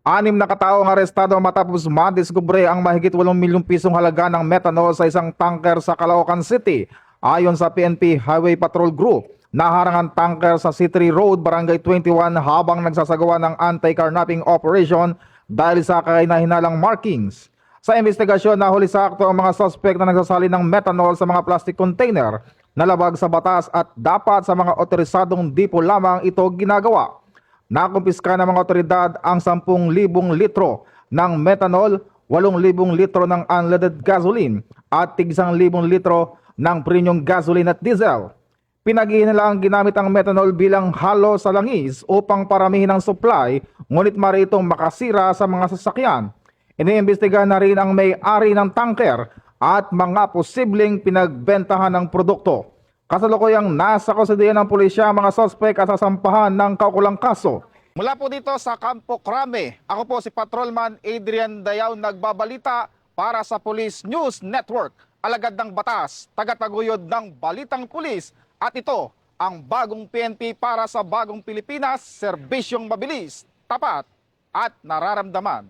Anim na katao ang arestado matapos madiskubre ang mahigit 8 milyong pisong halaga ng methanol sa isang tanker sa Caloocan City. Ayon sa PNP Highway Patrol Group, naharang ang tanker sa C3 Road, Barangay 21 habang nagsasagawa ng anti-carnapping operation dahil sa kahinalang markings. Sa investigasyon, nahuli sa akto ang mga suspect na nagsasali ng methanol sa mga plastic container na labag sa batas at dapat sa mga otorisadong dipo lamang ito ginagawa. Nakumpiska ng mga otoridad ang 10,000 litro ng methanol, 8,000 litro ng unleaded gasoline at tig 1,000 litro ng premium gasoline at diesel. Pinag-iinalaang ginamit ang methanol bilang halo sa langis upang paramihin ang supply, ngunit maaari itong makasira sa mga sasakyan. Iniimbestigahan na rin ang may-ari ng tanker at mga posibleng pinagbentahan ng produkto. Kasalukuyang nasa kustodiya ng pulisya ang mga suspect at sasampahan ng kaukulang kaso. Mula po dito sa Campo Crame, ako po si Patrolman Adrian Dayaw nagbabalita para sa Police News Network. Alagad ng batas, tagataguyod ng balitang pulis, at ito ang bagong PNP para sa bagong Pilipinas, serbisyong mabilis, tapat at nararamdaman.